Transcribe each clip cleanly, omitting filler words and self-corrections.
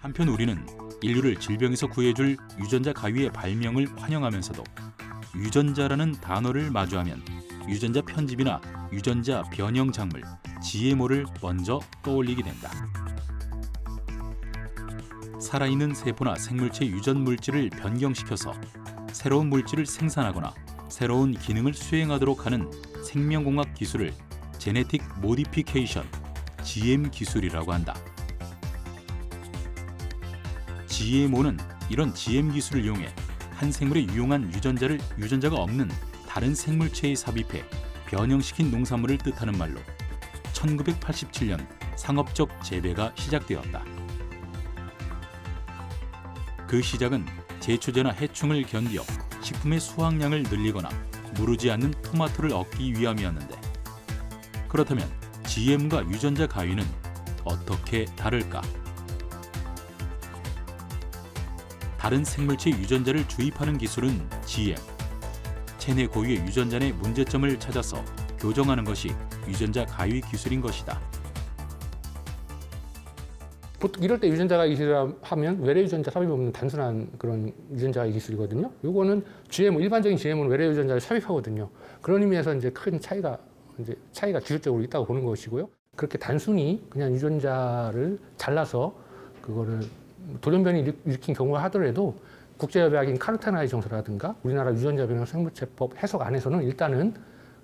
한편 우리는 인류를 질병에서 구해줄 유전자 가위의 발명을 환영하면서도 유전자라는 단어를 마주하면 유전자 편집이나 유전자 변형 작물, GMO를 먼저 떠올리게 된다. 살아있는 세포나 생물체 유전 물질을 변경시켜서 새로운 물질을 생산하거나 새로운 기능을 수행하도록 하는 생명공학 기술을 제네틱 모디피케이션, GM 기술이라고 한다. GMO는 이런 GM 기술을 이용해 한 생물에 유용한 유전자를 유전자가 없는 다른 생물체에 삽입해 변형시킨 농산물을 뜻하는 말로 1987년 상업적 재배가 시작되었다. 그 시작은 제초제나 해충을 견디어 식품의 수확량을 늘리거나 무르지 않는 토마토를 얻기 위함이었는데, 그렇다면 GM과 유전자 가위는 어떻게 다를까? 다른 생물체 유전자를 주입하는 기술은 GM, 체내 고유의 유전자 내 문제점을 찾아서 교정하는 것이 유전자 가위 기술인 것이다. 보통 이럴 때 유전자 가위 기술이라 하면 외래 유전자 삽입이 없는 단순한 그런 유전자 가위 기술이거든요. 요거는 GMO, 일반적인 GMO는 외래 유전자를 삽입하거든요. 그런 의미에서 이제 큰 차이가 기술적으로 있다고 보는 것이고요. 그렇게 단순히 그냥 유전자를 잘라서 그거를 돌연변이 일으킨 경우가 하더라도 국제협약인 카르타나의 정서라든가 우리나라 유전자 변형 생물체법 해석 안에서는 일단은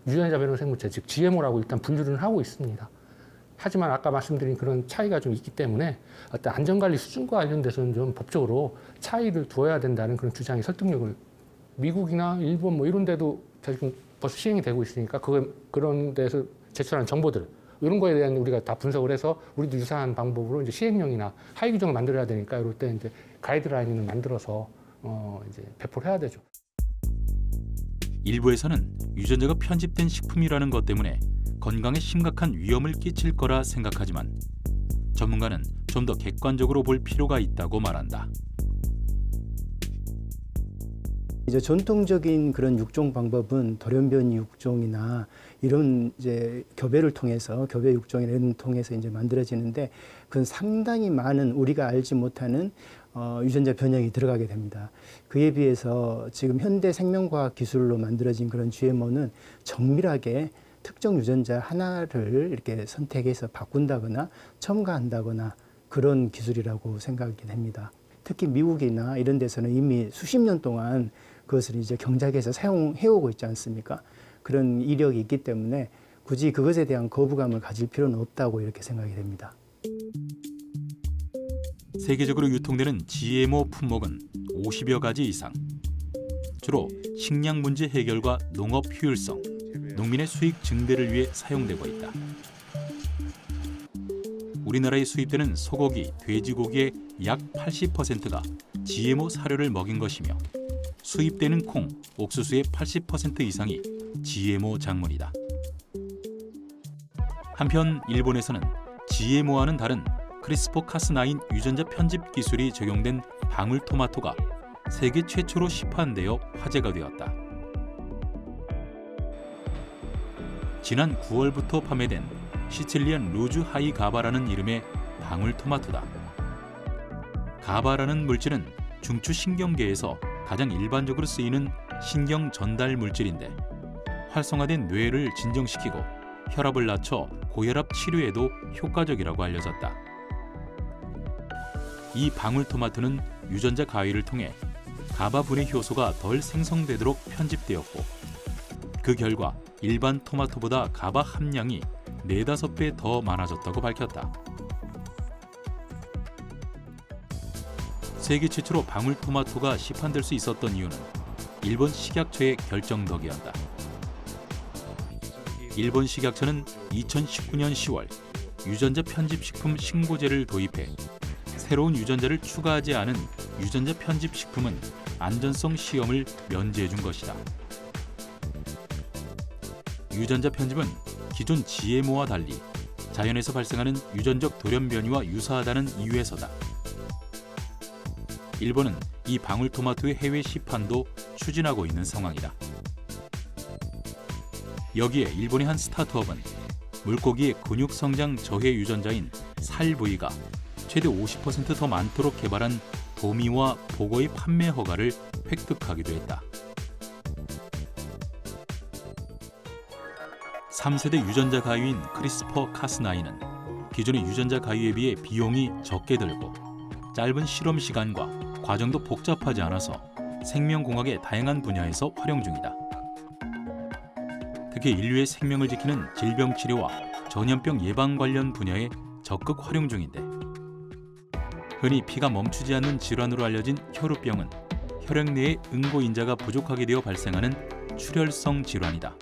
유전자 변형 생물체, 즉 GMO라고 일단 분류를 하고 있습니다. 하지만 아까 말씀드린 그런 차이가 좀 있기 때문에 어떤 안전관리 수준과 관련돼서는 좀 법적으로 차이를 두어야 된다는 그런 주장의 설득력을, 미국이나 일본 뭐 이런 데도 지금 벌써 시행이 되고 있으니까 그런 데서 제출하는 정보들, 이런 거에 대한 우리가 다 분석을 해서 우리도 유사한 방법으로 이제 시행령이나 하위 규정을 만들어야 되니까 이럴 때 이제 가이드라인을 만들어서 이제 배포를 해야 되죠. 일부에서는 유전자가 편집된 식품이라는 것 때문에 건강에 심각한 위험을 끼칠 거라 생각하지만 전문가는 좀 더 객관적으로 볼 필요가 있다고 말한다. 이제 전통적인 그런 육종 방법은 돌연변이 육종이나 이런 이제 교배를 통해서 교배 육종이나 이런 통해서 이제 만들어지는데 그건 상당히 많은 우리가 알지 못하는 유전자 변형이 들어가게 됩니다. 그에 비해서 지금 현대 생명과학 기술로 만들어진 그런 GMO는 정밀하게 특정 유전자 하나를 이렇게 선택해서 바꾼다거나 첨가한다거나 그런 기술이라고 생각이 됩니다. 특히 미국이나 이런 데서는 이미 수십 년 동안 그것을 이제 경작해서 사용해오고 있지 않습니까? 그런 이력이 있기 때문에 굳이 그것에 대한 거부감을 가질 필요는 없다고 이렇게 생각이 됩니다. 세계적으로 유통되는 GMO 품목은 50여 가지 이상. 주로 식량 문제 해결과 농업 효율성, 농민의 수익 증대를 위해 사용되고 있다. 우리나라에 수입되는 소고기, 돼지고기의 약 80%가 GMO 사료를 먹인 것이며 수입되는 콩, 옥수수의 80% 이상이 GMO 작물이다. 한편 일본에서는 GMO와는 다른 크리스퍼카스9 유전자 편집 기술이 적용된 방울토마토가 세계 최초로 시판되어 화제가 되었다. 지난 9월부터 판매된 시칠리안 루즈 하이 가바라는 이름의 방울토마토다. 가바라는 물질은 중추신경계에서 가장 일반적으로 쓰이는 신경 전달 물질인데 활성화된 뇌를 진정시키고 혈압을 낮춰 고혈압 치료에도 효과적이라고 알려졌다. 이 방울토마토는 유전자 가위를 통해 가바 분해 효소가 덜 생성되도록 편집되었고 그 결과 일반 토마토보다 가바 함량이 4~5배 더 많아졌다고 밝혔다. 세계 최초로 방울토마토가 시판될 수 있었던 이유는 일본 식약처의 결정 덕이었다. 일본 식약처는 2019년 10월 유전자 편집식품 신고제를 도입해 새로운 유전자를 추가하지 않은 유전자 편집식품은 안전성 시험을 면제해 준 것이다. 유전자 편집은 기존 GMO와 달리 자연에서 발생하는 유전적 돌연변이와 유사하다는 이유에서다. 일본은 이 방울토마토의 해외 시판도 추진하고 있는 상황이다. 여기에 일본의 한 스타트업은 물고기의 근육 성장 저해 유전자인 살 부위가 최대 50% 더 많도록 개발한 도미와 보거의 판매 허가를 획득하기도 했다. 3세대 유전자 가위인 크리스퍼 카스9은 기존의 유전자 가위에 비해 비용이 적게 들고 짧은 실험 시간과 과정도 복잡하지 않아서 생명공학의 다양한 분야에서 활용 중이다. 특히 인류의 생명을 지키는 질병 치료와 전염병 예방 관련 분야에 적극 활용 중인데, 흔히 피가 멈추지 않는 질환으로 알려진 혈우병은 혈액 내에 응고인자가 부족하게 되어 발생하는 출혈성 질환이다.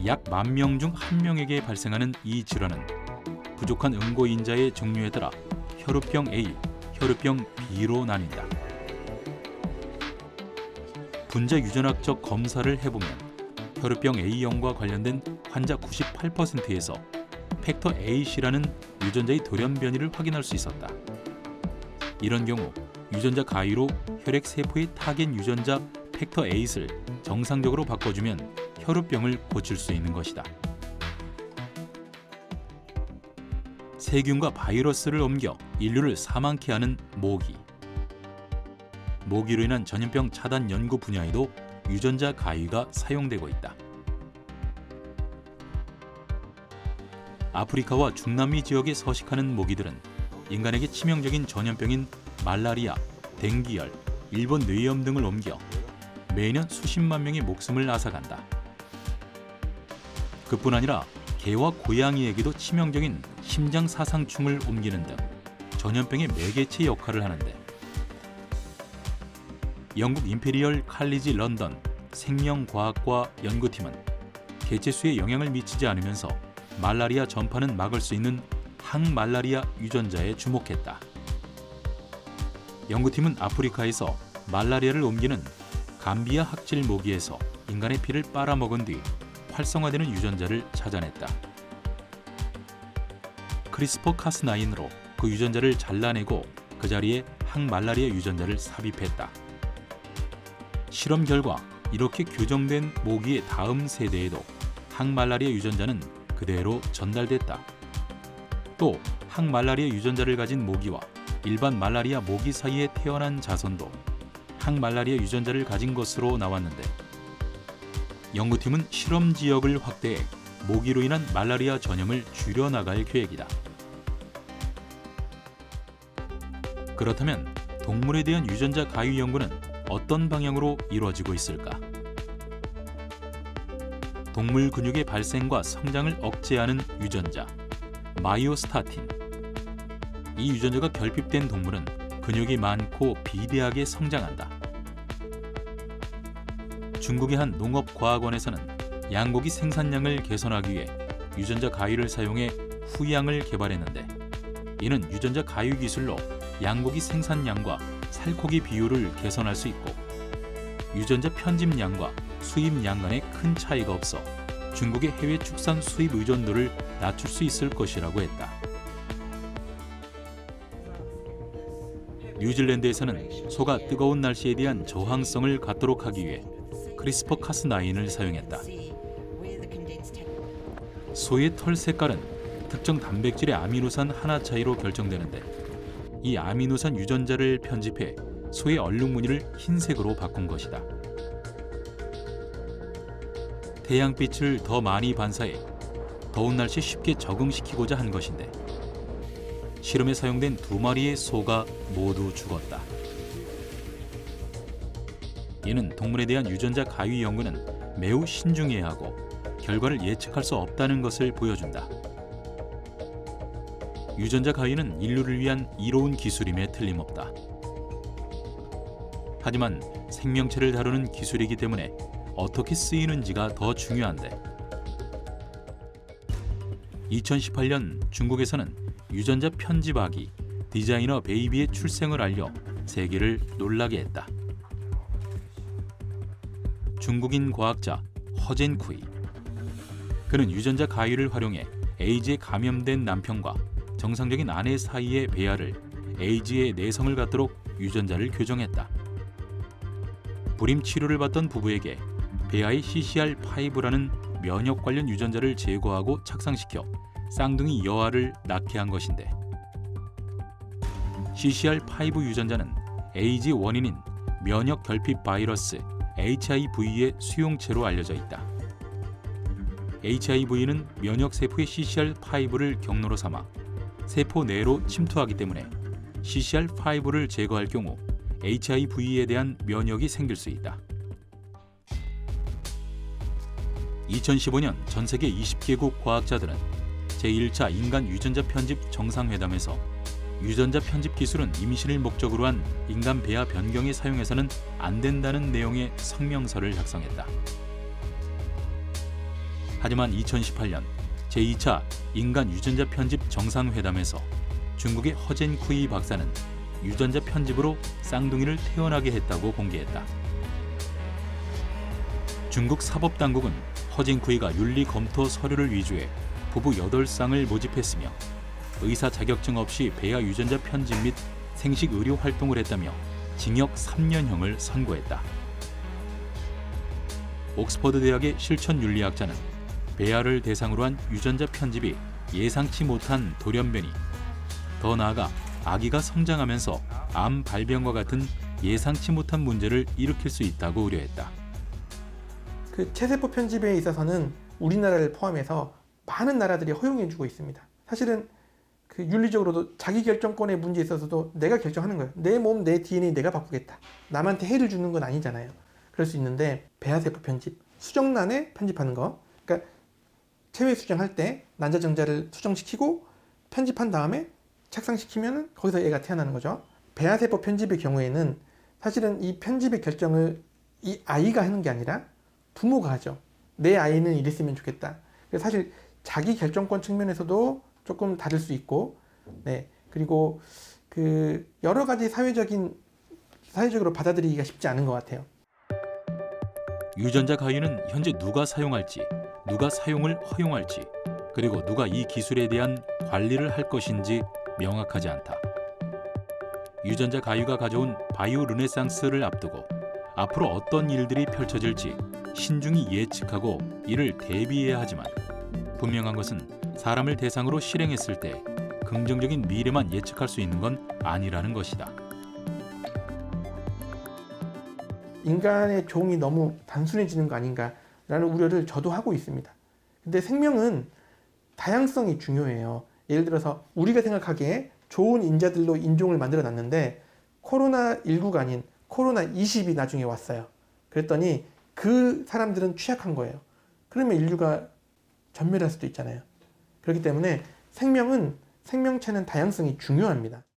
약 10,000명 중 1명에게 발생하는 이 질환은 부족한 응고인자의 종류에 따라 혈우병 A, 혈우병 B로 나뉜다. 분자 유전학적 검사를 해보면 혈우병 A형과 관련된 환자 98%에서 팩터 A씨라는 유전자의 돌연 변이를 확인할 수 있었다. 이런 경우 유전자 가위로 혈액 세포의 타겟 유전자 팩터 A를 정상적으로 바꿔주면 혈우병을 고칠 수 있는 것이다. 세균과 바이러스를 옮겨 인류를 사망케 하는 모기. 모기로 인한 전염병 차단 연구 분야에도 유전자 가위가 사용되고 있다. 아프리카와 중남미 지역에 서식하는 모기들은 인간에게 치명적인 전염병인 말라리아, 댕기열, 일본 뇌염 등을 옮겨 매년 수십만 명의 목숨을 앗아간다. 그뿐 아니라 개와 고양이에게도 치명적인 심장사상충을 옮기는 등 전염병의 매개체 역할을 하는데, 영국 임페리얼 칼리지 런던 생명과학과 연구팀은 개체수에 영향을 미치지 않으면서 말라리아 전파는 막을 수 있는 항말라리아 유전자에 주목했다. 연구팀은 아프리카에서 말라리아를 옮기는 감비아 학질 모기에서 인간의 피를 빨아먹은 뒤 활성화되는 유전자를 찾아냈다. 크리스퍼 카스9으로 그 유전자를 잘라내고 그 자리에 항말라리아 유전자를 삽입했다. 실험 결과 이렇게 교정된 모기의 다음 세대에도 항말라리아 유전자는 그대로 전달됐다. 또 항말라리아 유전자를 가진 모기와 일반 말라리아 모기 사이에 태어난 자손도 항말라리아 유전자를 가진 것으로 나왔는데, 연구팀은 실험 지역을 확대해 모기로 인한 말라리아 전염을 줄여나갈 계획이다. 그렇다면 동물에 대한 유전자 가위 연구는 어떤 방향으로 이루어지고 있을까? 동물 근육의 발생과 성장을 억제하는 유전자, 마이오스타틴. 이 유전자가 결핍된 동물은 근육이 많고 비대하게 성장한다. 중국의 한 농업과학원에서는 양고기 생산량을 개선하기 위해 유전자 가위를 사용해 후양을 개발했는데, 이는 유전자 가위 기술로 양고기 생산량과 살코기 비율을 개선할 수 있고, 유전자 편집량과 수입량 간에 큰 차이가 없어 중국의 해외 축산 수입 의존도를 낮출 수 있을 것이라고 했다. 뉴질랜드에서는 소가 뜨거운 날씨에 대한 저항성을 갖도록 하기 위해 크리스퍼 카스9을 사용했다. 소의 털 색깔은 특정 단백질의 아미노산 하나 차이로 결정되는데, 이 아미노산 유전자를 편집해 소의 얼룩무늬를 흰색으로 바꾼 것이다. 태양빛을 더 많이 반사해 더운 날씨에 쉽게 적응시키고자 한 것인데, 실험에 사용된 2마리의 소가 모두 죽었다. 이는 동물에 대한 유전자 가위 연구는 매우 신중해야 하고 결과를 예측할 수 없다는 것을 보여준다. 유전자 가위는 인류를 위한 이로운 기술임에 틀림없다. 하지만 생명체를 다루는 기술이기 때문에 어떻게 쓰이는지가 더 중요한데, 2018년 중국에서는 유전자 편집아기 디자이너 베이비의 출생을 알려 세계를 놀라게 했다. 중국인 과학자 허젠쿠이. 그는 유전자 가위를 활용해 에이즈에 감염된 남편과 정상적인 아내 사이의 배아를 에이즈의 내성을 갖도록 유전자를 교정했다. 불임 치료를 받던 부부에게 배아의 CCR5라는 면역 관련 유전자를 제거하고 착상시켜 쌍둥이 여아를 낳게 한 것인데, CCR5 유전자는 에이즈 원인인 면역 결핍 바이러스 HIV의 수용체로 알려져 있다. HIV는 면역세포의 CCR5를 경로로 삼아 세포 내로 침투하기 때문에 CCR5를 제거할 경우 HIV에 대한 면역이 생길 수 있다. 2015년 전 세계 20개국 과학자들은 제1차 인간 유전자 편집 정상회담에서 유전자 편집 기술은 임신을 목적으로 한 인간 배아 변경에 사용해서는 안 된다는 내용의 성명서를 작성했다. 하지만 2018년 제2차 인간 유전자 편집 정상회담에서 중국의 허젠쿠이 박사는 유전자 편집으로 쌍둥이를 태어나게 했다고 공개했다. 중국 사법당국은 허젠쿠이가 윤리 검토 서류를 위조해 부부 8쌍을 모집했으며 의사 자격증 없이 배아 유전자 편집 및 생식 의료 활동을 했다며 징역 3년형을 선고했다. 옥스퍼드 대학의 실천 윤리학자는 배아를 대상으로 한 유전자 편집이 예상치 못한 돌연변이, 더 나아가 아기가 성장하면서 암 발병과 같은 예상치 못한 문제를 일으킬 수 있다고 우려했다. 그 체세포 편집에 있어서는 우리나라를 포함해서 많은 나라들이 허용해주고 있습니다. 사실은 그 윤리적으로도 자기 결정권의 문제에 있어서도 내가 결정하는 거예요. 내 몸, 내 DNA 내가 바꾸겠다. 남한테 해를 주는 건 아니잖아요. 그럴 수 있는데 배아세포 편집, 수정란에 편집하는 거, 그러니까 체외 수정할 때 난자정자를 수정시키고 편집한 다음에 착상시키면 거기서 얘가 태어나는 거죠. 배아세포 편집의 경우에는 사실은 이 편집의 결정을 이 아이가 하는 게 아니라 부모가 하죠. 내 아이는 이랬으면 좋겠다. 그래서 사실 자기 결정권 측면에서도 조금 다를 수 있고, 네, 그리고 그 여러 가지 사회적으로 받아들이기가 쉽지 않은 것 같아요. 유전자 가위는 현재 누가 사용할지, 누가 사용을 허용할지, 그리고 누가 이 기술에 대한 관리를 할 것인지 명확하지 않다. 유전자 가위가 가져온 바이오 르네상스를 앞두고 앞으로 어떤 일들이 펼쳐질지 신중히 예측하고 이를 대비해야 하지만 분명한 것은 사람을 대상으로 실행했을 때 긍정적인 미래만 예측할 수 있는 건 아니라는 것이다. 인간의 종이 너무 단순해지는 거 아닌가라는 우려를 저도 하고 있습니다. 근데 생명은 다양성이 중요해요. 예를 들어서 우리가 생각하기에 좋은 인자들로 인종을 만들어 놨는데 코로나19가 아닌 코로나20이 나중에 왔어요. 그랬더니 그 사람들은 취약한 거예요. 그러면 인류가 전멸할 수도 있잖아요. 그렇기 때문에 생명체는 다양성이 중요합니다.